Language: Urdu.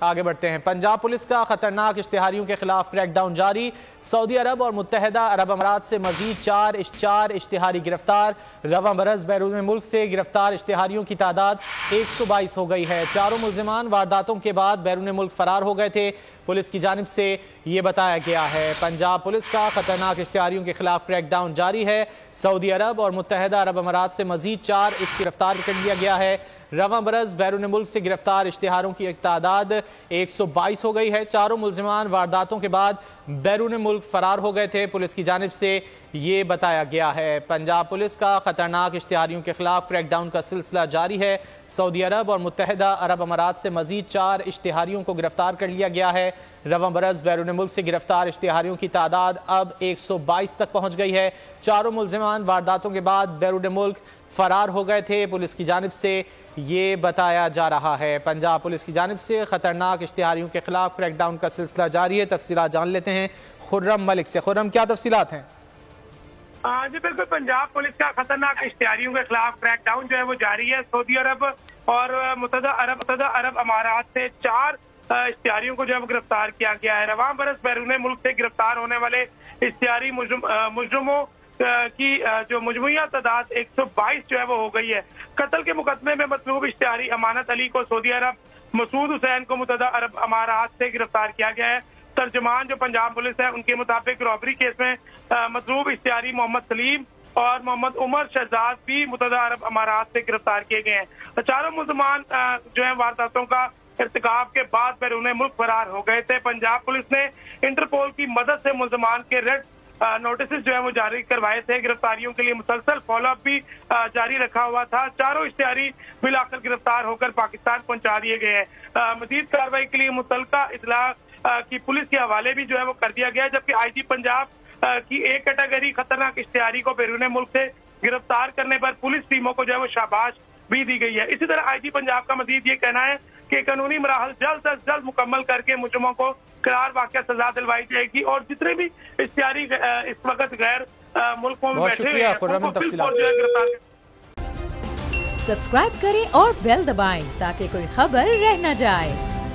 آگے بڑھتے ہیں۔ پنجاب پولیس کا خطرناک اشتہاریوں کے خلاف کریک ڈاؤن جاری۔ سعودی عرب اور متحدہ عرب امارات سے مزید چار اشتہاری گرفتار۔ رواں برس بیرون ملک سے گرفتار اشتہاریوں کی تعداد 122 ہو گئی ہے۔ چاروں ملزمان وارداتوں کے بعد بیرون ملک فرار ہو گئے تھے، پولیس کی جانب سے یہ بتایا گیا ہے۔ پنجاب پولیس کا خطرناک اشتہاریوں کے خلاف کریک ڈاؤن جاری ہے۔ سعودی عرب اور متحدہ عرب امارات سے مزید 4 گرفتار کر لیا گیا ہے۔ رواں برس بیرون ملک سے گرفتار اشتہاروں کی تعداد 122 ہو گئی ہے۔ چاروں ملزمان وارداتوں کے بعد بیرون ملک فرار ہو گئے تھے، پولیس کی جانب سے یہ بتایا گیا ہے۔ پنجاب پولیس کا خطرناک اشتہاریوں کے خلاف کریک ڈاؤن کا سلسلہ جاری ہے۔ سعودی عرب اور متحدہ عرب امارات سے مزید 4 اشتہاریوں کو گرفتار کر لیا گیا ہے۔ رواں برس بیرون ملک سے گرفتار اشتہاریوں کی تعداد اب 122 تک پہنچ گئی ہے۔ چاروں ملزمان وارداتوں کے بعد بیرون ملک فرار ہو گئے تھے، پولیس کی جانب سے یہ بتایا جا رہا ہے۔ پنجاب پولیس کی جانب سے خطرناک اشتہاریوں کے خلاف کریک ڈاؤن کا سلسلہ جاری ہے۔ تفصیلات جان لیتے ہیں خرم ملک سے۔ خرم، کیا تفصیلات ہیں؟ جی بالکل، پنجاب پولیس کا خطرناک اشتہاریوں کے خلاف کریک ڈاؤن جو ہے وہ جاری ہے۔ سعودی عرب اور متحدہ عرب امارات سے 4 اشتہاریوں کو جو ہے وہ گرفتار کیا گیا ہے۔ رواں برس بیرون ملک سے گرفتار ہونے والے اشتہاری مجرموں کی جو مجموعی تعداد 122 جو ہے وہ ہو گئی ہے۔ قتل کے مقدمے میں مطلوب اشتہاری امانت علی کو سعودی عرب، مسعود حسین کو متحدہ عرب امارات سے گرفتار کیا گیا ہے۔ ترجمان جو پنجاب پولیس ہے ان کے مطابق رابری کیس میں مطلوب اشتہاری محمد سلیم اور محمد عمر شہزاد بھی متحدہ عرب امارات سے گرفتار کیے گئے ہیں۔ چاروں ملزمان جو ہیں وارداتوں کا ارتکاب کے بعد بیرون ملک فرار ہو گئے تھے۔ پنجاب پولیس نے انٹرپول کی مدد سے ملزمان کے ریڈ نوٹسز جو ہے وہ جاری کروائے تھے۔ گرفتاریوں کے لیے مسلسل فالو اپ بھی جاری رکھا ہوا تھا۔ چاروں اشتہاری بالآخر گرفتار ہو کر پاکستان پہنچا دیے گئے ہیں۔ مزید کارروائی کے لیے متعلقہ اطلاع کی پولیس کے حوالے بھی جو ہے وہ کر دیا گیا ہے، جبکہ آئی جی پنجاب کی ایک کیٹیگری خطرناک اشتہاری کو بیرون ملک سے گرفتار کرنے پر پولیس ٹیموں کو جو ہے وہ شاباش بھی دی گئی ہے۔ اسی طرح آئی جی پنجاب کا مزید یہ کہنا ہے کہ قانونی مراحل جلد از جلد مکمل کر کے مجرموں کو قرار واقع سزا دلوائی جائے گی، اور جتنے بھی اشتہاری اس وقت غیر ملکوں میں بیٹھے ہوئے ہیں سبسکرائب کریں اور بیل دبائیں تاکہ کوئی خبر رہ نہ جائے۔